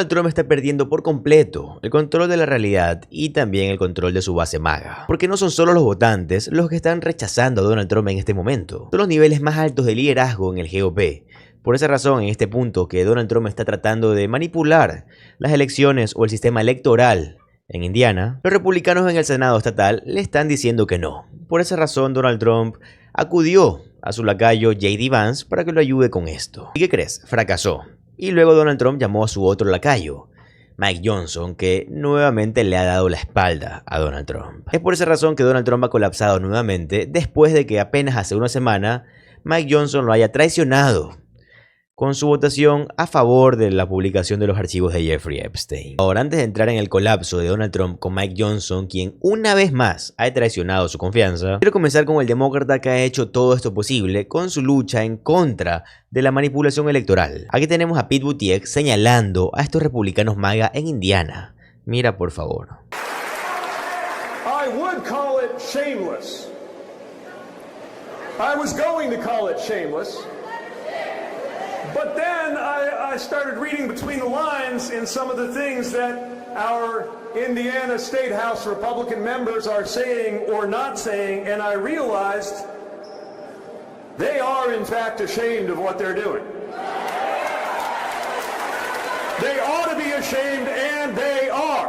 Donald Trump está perdiendo por completo el control de la realidad y también el control de su base MAGA. Porque no son solo los votantes los que están rechazando a Donald Trump en este momento. Son los niveles más altos de liderazgo en el GOP. Por esa razón, en este punto que Donald Trump está tratando de manipular las elecciones o el sistema electoral en Indiana, los republicanos en el Senado estatal le están diciendo que no. Por esa razón, Donald Trump acudió a su lacayo J.D. Vance para que lo ayude con esto. ¿Y qué crees? Fracasó. Y luego Donald Trump llamó a su otro lacayo, Mike Johnson, que nuevamente le ha dado la espalda a Donald Trump. Es por esa razón que Donald Trump ha colapsado nuevamente después de que apenas hace una semana Mike Johnson lo haya traicionado con su votación a favor de la publicación de los archivos de Jeffrey Epstein. Ahora, antes de entrar en el colapso de Donald Trump con Mike Johnson, quien una vez más ha traicionado su confianza, quiero comenzar con el demócrata que ha hecho todo esto posible con su lucha en contra de la manipulación electoral. Aquí tenemos a Pete Buttigieg señalando a estos republicanos MAGA en Indiana. Mira, por favor. I would call it shameless. I was going to call it shameless. But then I started reading between the lines in some of the things that our Indiana State House Republican members are saying or not saying, and I realized they are in fact ashamed of what they're doing. They ought to be ashamed, and they are.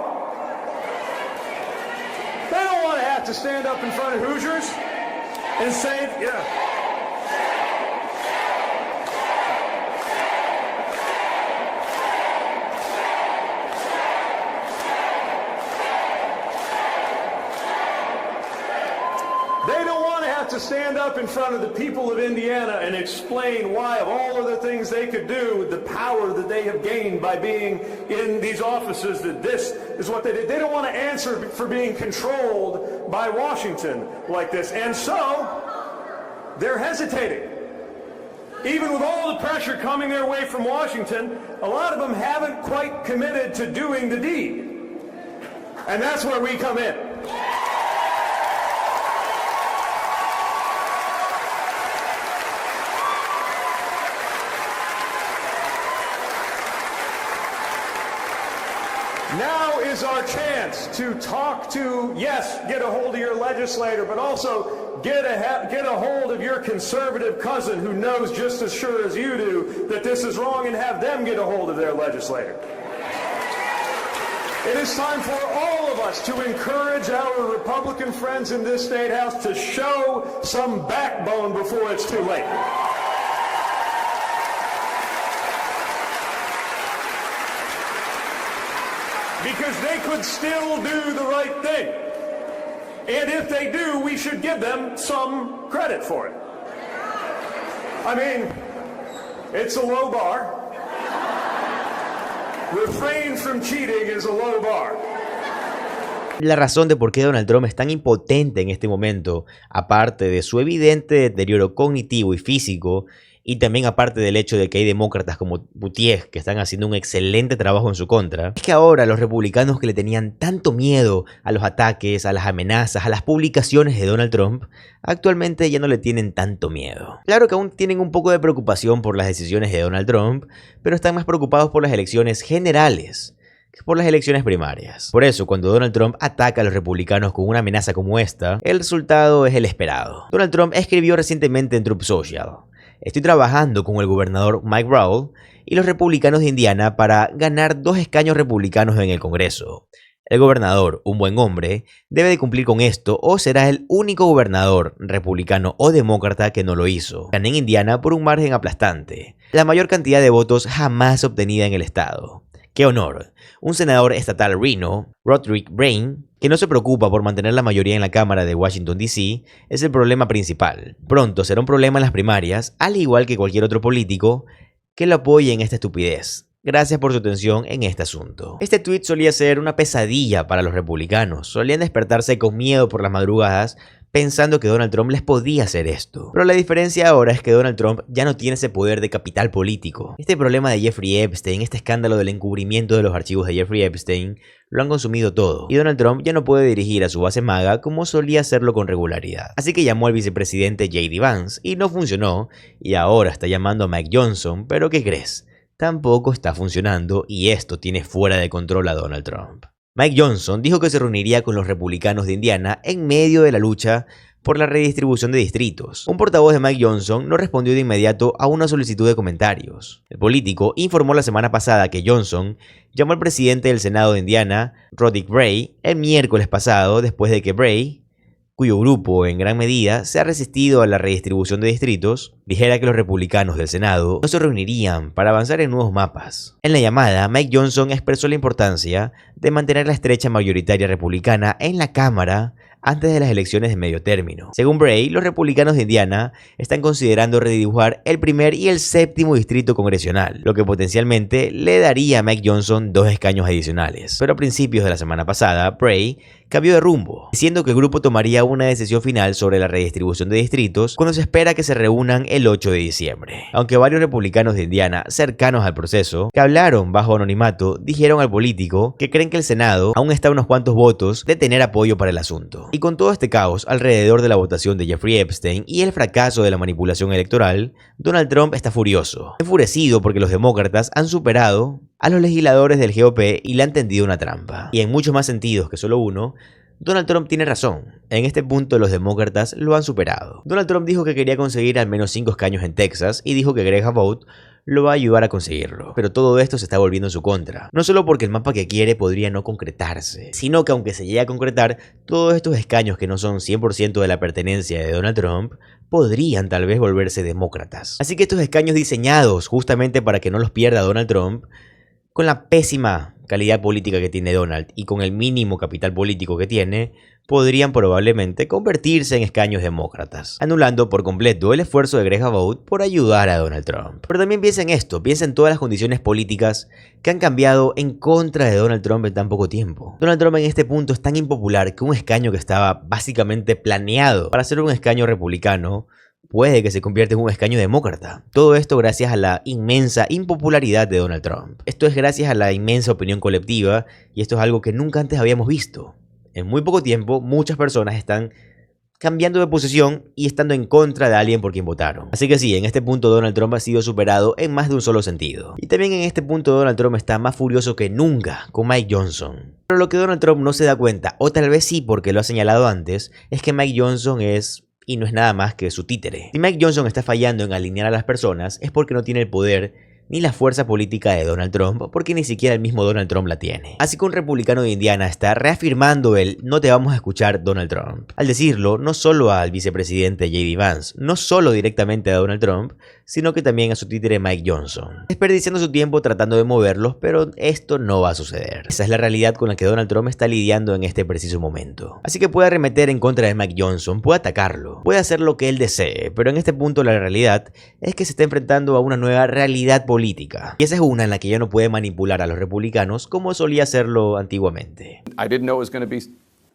They don't want to have to stand up in front of Hoosiers and say, yeah. To stand up in front of the people of Indiana and explain why, of all of the things they could do with the power that they have gained by being in these offices, that this is what they did. They don't want to answer for being controlled by Washington like this. And so, they're hesitating. Even with all the pressure coming their way from Washington, a lot of them haven't quite committed to doing the deed. And that's where we come in. Now is our chance to talk to, yes, get a hold of your legislator, but also get a hold of your conservative cousin who knows just as sure as you do that this is wrong, and have them get a hold of their legislator. It is time for all of us to encourage our Republican friends in this state house to show some backbone before it's too late. Because they could still do the right thing. And if they do, we should give them some credit for it. I mean, it's a low bar. Refrain from cheating is a low bar. La razón de por qué Donald Trump es tan impotente en este momento, aparte de su evidente deterioro cognitivo y físico, y también aparte del hecho de que hay demócratas como Buttigieg que están haciendo un excelente trabajo en su contra, es que ahora los republicanos que le tenían tanto miedo a los ataques, a las amenazas, a las publicaciones de Donald Trump, actualmente ya no le tienen tanto miedo. Claro que aún tienen un poco de preocupación por las decisiones de Donald Trump, pero están más preocupados por las elecciones generales que por las elecciones primarias. Por eso, cuando Donald Trump ataca a los republicanos con una amenaza como esta, el resultado es el esperado. Donald Trump escribió recientemente en Truth Social: estoy trabajando con el gobernador Mike Brown y los republicanos de Indiana para ganar 2 escaños republicanos en el Congreso. El gobernador, un buen hombre, debe de cumplir con esto o será el único gobernador republicano o demócrata que no lo hizo. Gané en Indiana por un margen aplastante, la mayor cantidad de votos jamás obtenida en el estado. ¡Qué honor! Un senador estatal Reno, Roderick Brain, que no se preocupa por mantener la mayoría en la Cámara de Washington, D.C., es el problema principal. Pronto será un problema en las primarias, al igual que cualquier otro político que lo apoye en esta estupidez. Gracias por su atención en este asunto. Este tweet solía ser una pesadilla para los republicanos. Solían despertarse con miedo por las madrugadas, pensando que Donald Trump les podía hacer esto. Pero la diferencia ahora es que Donald Trump ya no tiene ese poder de capital político. Este problema de Jeffrey Epstein, este escándalo del encubrimiento de los archivos de Jeffrey Epstein, lo han consumido todo. Y Donald Trump ya no puede dirigir a su base MAGA como solía hacerlo con regularidad. Así que llamó al vicepresidente J.D. Vance y no funcionó. Y ahora está llamando a Mike Johnson. ¿Pero qué crees? tampoco está funcionando y esto tiene fuera de control a Donald Trump. Mike Johnson dijo que se reuniría con los republicanos de Indiana en medio de la lucha por la redistribución de distritos. Un portavoz de Mike Johnson no respondió de inmediato a una solicitud de comentarios. El político informó la semana pasada que Johnson llamó al presidente del Senado de Indiana, Roderick Bray, el miércoles pasado después de que Bray, cuyo grupo en gran medida se ha resistido a la redistribución de distritos, dijera que los republicanos del Senado no se reunirían para avanzar en nuevos mapas. En la llamada, Mike Johnson expresó la importancia de mantener la estrecha mayoritaria republicana en la Cámara antes de las elecciones de medio término. Según Bray, los republicanos de Indiana están considerando redibujar el primer y el séptimo distrito congresional, lo que potencialmente le daría a Mike Johnson 2 escaños adicionales. Pero a principios de la semana pasada, Bray cambió de rumbo, diciendo que el grupo tomaría una decisión final sobre la redistribución de distritos cuando se espera que se reúnan el 8 de diciembre. Aunque varios republicanos de Indiana cercanos al proceso, que hablaron bajo anonimato, dijeron al político que creen que el Senado aún está a unos cuantos votos de tener apoyo para el asunto. Y con todo este caos alrededor de la votación de Jeffrey Epstein y el fracaso de la manipulación electoral, Donald Trump está furioso, enfurecido porque los demócratas han superado a los legisladores del GOP y le han tendido una trampa. Y en muchos más sentidos que solo uno, Donald Trump tiene razón. En este punto los demócratas lo han superado. Donald Trump dijo que quería conseguir al menos 5 escaños en Texas y dijo que Greg Abbott lo va a ayudar a conseguirlo. Pero todo esto se está volviendo en su contra. No solo porque el mapa que quiere podría no concretarse, sino que aunque se llegue a concretar, todos estos escaños que no son 100% de la pertenencia de Donald Trump, podrían tal vez volverse demócratas. Así que estos escaños diseñados justamente para que no los pierda Donald Trump, con la pésima calidad política que tiene Donald y con el mínimo capital político que tiene, podrían probablemente convertirse en escaños demócratas, anulando por completo el esfuerzo de Greg Abbott por ayudar a Donald Trump. Pero también piensa en esto, piensa en todas las condiciones políticas que han cambiado en contra de Donald Trump en tan poco tiempo. Donald Trump en este punto es tan impopular que un escaño que estaba básicamente planeado para ser un escaño republicano puede que se convierta en un escaño demócrata. Todo esto gracias a la inmensa impopularidad de Donald Trump. Esto es gracias a la inmensa opinión colectiva y esto es algo que nunca antes habíamos visto. En muy poco tiempo, muchas personas están cambiando de posición y estando en contra de alguien por quien votaron. Así que sí, en este punto Donald Trump ha sido superado en más de un solo sentido. Y también en este punto Donald Trump está más furioso que nunca con Mike Johnson. Pero lo que Donald Trump no se da cuenta, o tal vez sí porque lo ha señalado antes, es que Mike Johnson es y no es nada más que su títere. Si Mike Johnson está fallando en alinear a las personas es porque no tiene el poder ni la fuerza política de Donald Trump, porque ni siquiera el mismo Donald Trump la tiene. Así que un republicano de Indiana está reafirmando el "no te vamos a escuchar, Donald Trump", al decirlo no solo al vicepresidente J.D. Vance, no solo directamente a Donald Trump, sino que también a su títere Mike Johnson, desperdiciando su tiempo tratando de moverlos, pero esto no va a suceder. Esa es la realidad con la que Donald Trump está lidiando en este preciso momento. Así que puede arremeter en contra de Mike Johnson, puede atacarlo, puede hacer lo que él desee, pero en este punto la realidad es que se está enfrentando a una nueva realidad política. Y esa es una en la que ya no puede manipular a los republicanos como solía hacerlo antiguamente. I didn't know it was going to be.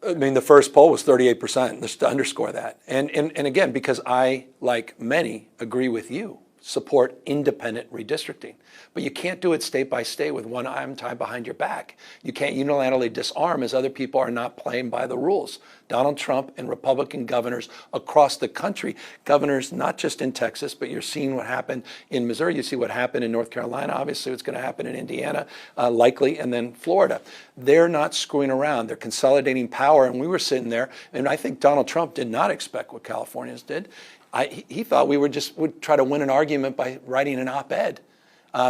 I mean, the first poll was 38%, just to underscore that. And again, because I, like many, agree with you, support independent redistricting. But you can't do it state by state with one arm tied behind your back. You can't unilaterally disarm as other people are not playing by the rules. Donald Trump and Republican governors across the country, governors not just in Texas, but you're seeing what happened in Missouri. You see what happened in North Carolina. Obviously, it's going to happen in Indiana, likely, and then Florida. They're not screwing around. They're consolidating power. And we were sitting there, and I think Donald Trump did not expect what Californians did. He thought we would try to win an argument by writing an op-ed.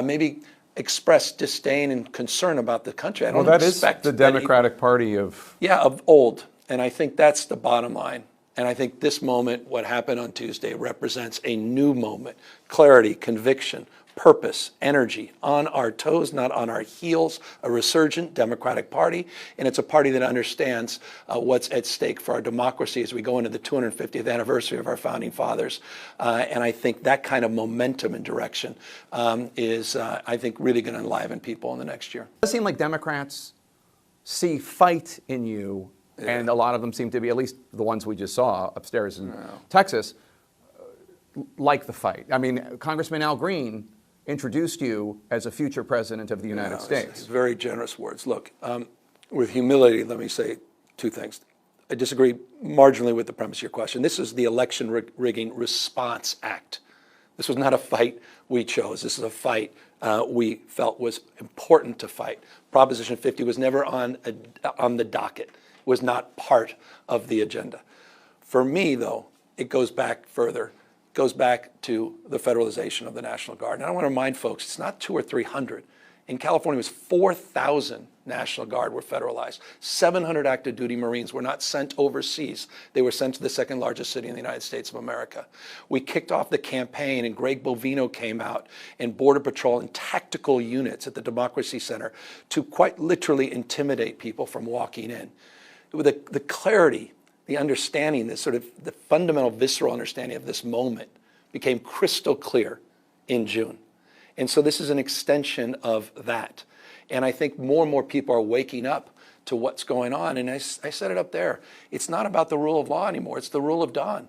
Maybe express disdain and concern about the country. I don't Well, that is expect the Democratic Party of. Yeah, of old. And I think that's the bottom line. And I think this moment, what happened on Tuesday, represents a new moment. Clarity, conviction, purpose, energy, on our toes, not on our heels, a resurgent Democratic Party. And it's a party that understands what's at stake for our democracy as we go into the 250th anniversary of our founding fathers. And I think that kind of momentum and direction is, I think, really going to enliven people in the next year. It does seem like Democrats see fight in you, and a lot of them seem to be, at least the ones we just saw upstairs in Texas, like the fight. I mean, Congressman Al Green introduced you as a future president of the United States. It's very generous words. Look, with humility, let me say two things. I disagree marginally with the premise of your question. This is the Election Rigging Response Act. This was not a fight we chose. This is a fight we felt was important to fight. Proposition 50 was never on the docket. It was not part of the agenda. For me, though, it goes back further. It goes back to the federalization of the National Guard. And I want to remind folks, it's not 200 or 300. In California, it was 4,000 National Guard were federalized. 700 active duty Marines were not sent overseas. They were sent to the second largest city in the United States of America. We kicked off the campaign and Greg Bovino came out and Border Patrol and tactical units at the Democracy Center to quite literally intimidate people from walking in. With the clarity, the understanding, the fundamental visceral understanding of this moment became crystal clear in June. And so this is an extension of that. And I think more and more people are waking up to what's going on. And I said it up there. It's not about the rule of law anymore. It's the rule of Don.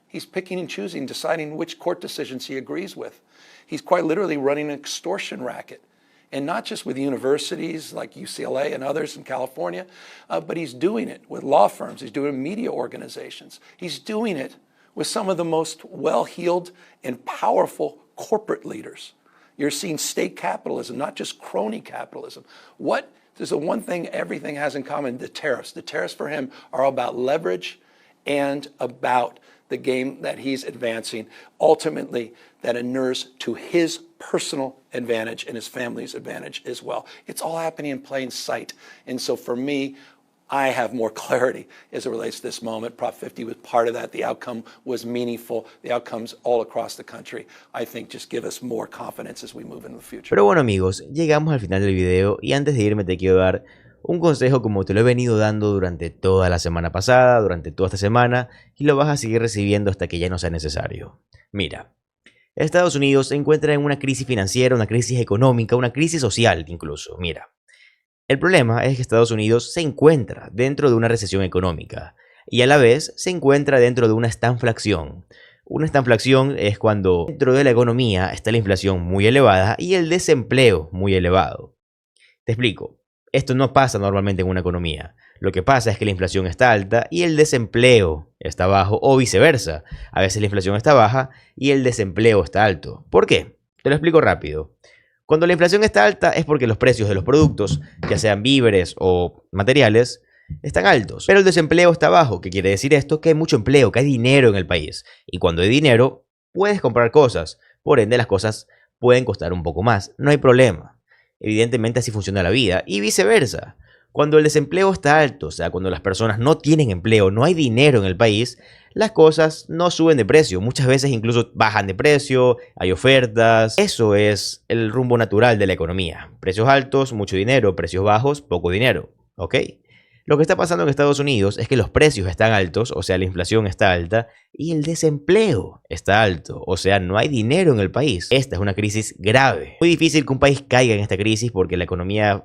He's picking and choosing, deciding which court decisions he agrees with. He's quite literally running an extortion racket. And not just with universities like UCLA and others in California, but he's doing it with law firms. He's doing it with media organizations. He's doing it with some of the most well-heeled and powerful corporate leaders. You're seeing state capitalism, not just crony capitalism. There's the one thing everything has in common, the tariffs. The tariffs for him are about leverage and about the game that he's advancing, ultimately that inures to his personal advantage and his family's advantage as well. It's all happening in plain sight. And so for me, I have more clarity as it relates to this moment. Prop 50 was part of that. The outcome was meaningful. The outcomes all across the country, I think, just give us more confidence as we move into the future. Pero bueno, amigos, llegamos al final del video y antes de irme te quiero dar un consejo como te lo he venido dando durante toda la semana pasada, durante toda esta semana, y lo vas a seguir recibiendo hasta que ya no sea necesario. Mira, Estados Unidos se encuentra en una crisis financiera, una crisis económica, una crisis social incluso. Mira. El problema es que Estados Unidos se encuentra dentro de una recesión económica y a la vez se encuentra dentro de una estanflación. Una estanflación es cuando dentro de la economía está la inflación muy elevada y el desempleo muy elevado. Te explico, esto no pasa normalmente en una economía. Lo que pasa es que la inflación está alta y el desempleo está bajo o viceversa. A veces la inflación está baja y el desempleo está alto. ¿Por qué? Te lo explico rápido. Cuando la inflación está alta es porque los precios de los productos, ya sean víveres o materiales, están altos. Pero el desempleo está bajo. ¿Qué quiere decir esto? Que hay mucho empleo, que hay dinero en el país. Y cuando hay dinero, puedes comprar cosas. Por ende, las cosas pueden costar un poco más. No hay problema. Evidentemente así funciona la vida. Y viceversa. Cuando el desempleo está alto, o sea, cuando las personas no tienen empleo, no hay dinero en el país, las cosas no suben de precio. Muchas veces incluso bajan de precio, hay ofertas. Eso es el rumbo natural de la economía. Precios altos, mucho dinero. Precios bajos, poco dinero. ¿Ok? Lo que está pasando en Estados Unidos es que los precios están altos, o sea, la inflación está alta, y el desempleo está alto, o sea, no hay dinero en el país. Esta es una crisis grave. Muy difícil que un país caiga en esta crisis porque la economía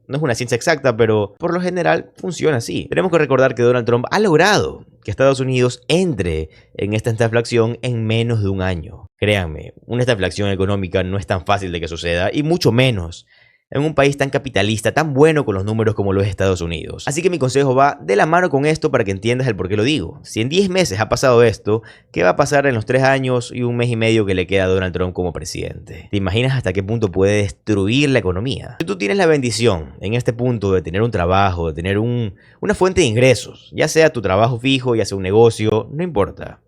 no es una ciencia exacta, pero por lo general funciona así. Tenemos que recordar que Donald Trump ha logrado que Estados Unidos entre en esta estanflación en menos de un año. Créanme, una estanflación económica no es tan fácil de que suceda, y mucho menos en un país tan capitalista, tan bueno con los números como lo es Estados Unidos. Así que mi consejo va de la mano con esto para que entiendas el por qué lo digo. Si en 10 meses ha pasado esto, ¿qué va a pasar en los 3 años y 1 mes y medio que le queda a Donald Trump como presidente? ¿Te imaginas hasta qué punto puede destruir la economía? Si tú tienes la bendición en este punto de tener un trabajo, de tener una fuente de ingresos, ya sea tu trabajo fijo, ya sea un negocio, no importa.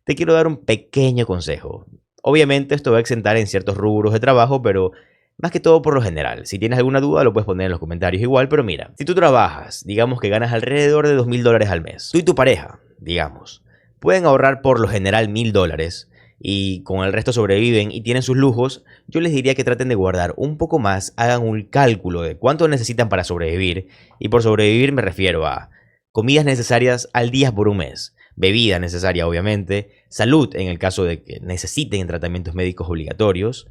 Te quiero dar un pequeño consejo. Obviamente esto va a exentar en ciertos rubros de trabajo, pero más que todo por lo general. Si tienes alguna duda lo puedes poner en los comentarios igual, pero mira, si tú trabajas, digamos que ganas alrededor de $2.000 al mes, tú y tu pareja, digamos, pueden ahorrar por lo general $1.000 y con el resto sobreviven y tienen sus lujos, yo les diría que traten de guardar un poco más, hagan un cálculo de cuánto necesitan para sobrevivir, y por sobrevivir me refiero a comidas necesarias al día por un mes, bebida necesaria obviamente, salud en el caso de que necesiten tratamientos médicos obligatorios,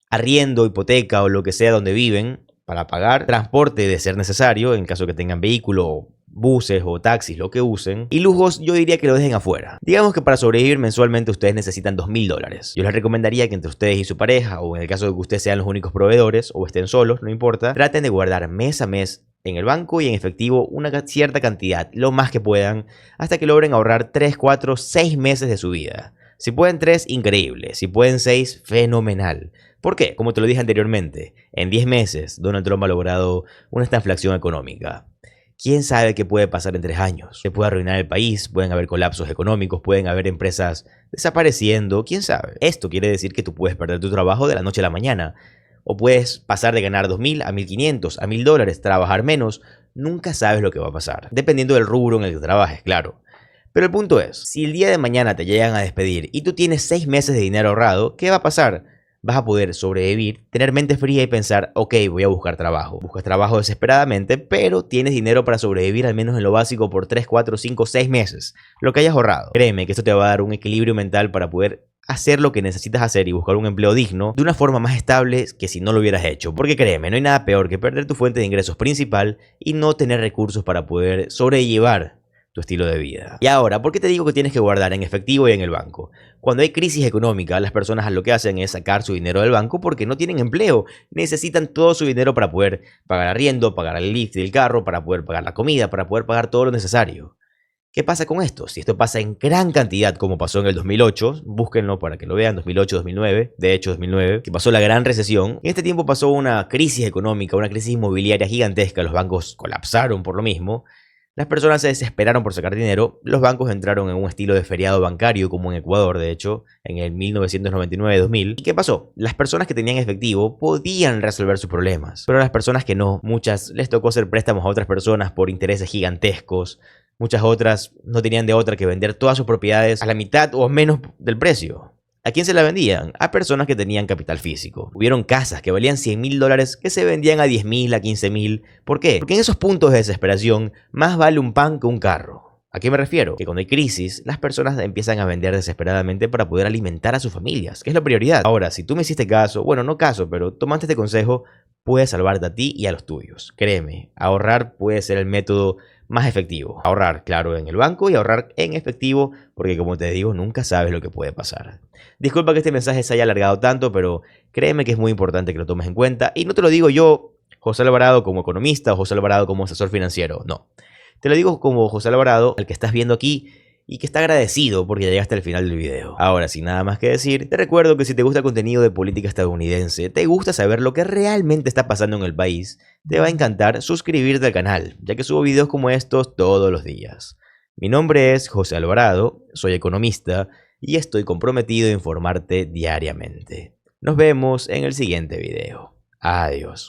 arriendo, hipoteca o lo que sea donde viven para pagar, transporte de ser necesario en caso que tengan vehículo, buses o taxis, lo que usen, y lujos yo diría que lo dejen afuera. Digamos que para sobrevivir mensualmente ustedes necesitan $2.000. Yo les recomendaría que entre ustedes y su pareja, o en el caso de que ustedes sean los únicos proveedores o estén solos, no importa, traten de guardar mes a mes en el banco y en efectivo una cierta cantidad, lo más que puedan, hasta que logren ahorrar 3, 4, 6 meses de su vida. Si pueden 3, increíble. Si pueden 6, fenomenal. ¿Por qué? Como te lo dije anteriormente, en 10 meses Donald Trump ha logrado una estanflación económica. ¿Quién sabe qué puede pasar en 3 años? Se puede arruinar el país, pueden haber colapsos económicos, pueden haber empresas desapareciendo, quién sabe. Esto quiere decir que tú puedes perder tu trabajo de la noche a la mañana. O puedes pasar de ganar 2.000 a 1.500, a $1.000, trabajar menos. Nunca sabes lo que va a pasar, dependiendo del rubro en el que trabajes, claro. Pero el punto es, si el día de mañana te llegan a despedir y tú tienes 6 meses de dinero ahorrado, ¿qué va a pasar? Vas a poder sobrevivir, tener mente fría y pensar, ok, voy a buscar trabajo. Buscas trabajo desesperadamente, pero tienes dinero para sobrevivir al menos en lo básico por 3, 4, 5, 6 meses. Lo que hayas ahorrado. Créeme que esto te va a dar un equilibrio mental para poder hacer lo que necesitas hacer y buscar un empleo digno de una forma más estable que si no lo hubieras hecho. Porque créeme, no hay nada peor que perder tu fuente de ingresos principal y no tener recursos para poder sobrellevar tu estilo de vida. Y ahora, ¿por qué te digo que tienes que guardar en efectivo y en el banco? Cuando hay crisis económica, las personas lo que hacen es sacar su dinero del banco porque no tienen empleo. Necesitan todo su dinero para poder pagar arriendo, pagar el lift del carro, para poder pagar la comida, para poder pagar todo lo necesario. ¿Qué pasa con esto? Si esto pasa en gran cantidad como pasó en el 2008, búsquenlo para que lo vean, 2008-2009, de hecho 2009, que pasó la gran recesión. En este tiempo pasó una crisis económica, una crisis inmobiliaria gigantesca, los bancos colapsaron por lo mismo. Las personas se desesperaron por sacar dinero, los bancos entraron en un estilo de feriado bancario como en Ecuador, de hecho, en el 1999-2000. ¿Y qué pasó? Las personas que tenían efectivo podían resolver sus problemas, pero las personas que no, muchas les tocó hacer préstamos a otras personas por intereses gigantescos, muchas otras no tenían de otra que vender todas sus propiedades a la mitad o menos del precio. ¿A quién se la vendían? A personas que tenían capital físico. Hubieron casas que valían $100.000 que se vendían a 10.000, a 15.000. ¿Por qué? Porque en esos puntos de desesperación más vale un pan que un carro. ¿A qué me refiero? Que cuando hay crisis, las personas empiezan a vender desesperadamente para poder alimentar a sus familias, que es la prioridad. Ahora, si tú me hiciste caso, bueno, no caso, pero tomaste este consejo, puedes salvarte a ti y a los tuyos. Créeme, ahorrar puede ser el método más efectivo. Ahorrar, claro, en el banco y ahorrar en efectivo, porque como te digo, nunca sabes lo que puede pasar. Disculpa que este mensaje se haya alargado tanto, pero créeme que es muy importante que lo tomes en cuenta. Y no te lo digo yo, José Alvarado, como economista o José Alvarado como asesor financiero, no. Te lo digo como José Alvarado, el que estás viendo aquí, y que está agradecido porque llegaste al final del video. Ahora, sin nada más que decir, te recuerdo que si te gusta el contenido de política estadounidense, te gusta saber lo que realmente está pasando en el país, te va a encantar suscribirte al canal, ya que subo videos como estos todos los días. Mi nombre es José Alvarado, soy economista y estoy comprometido a informarte diariamente. Nos vemos en el siguiente video. Adiós.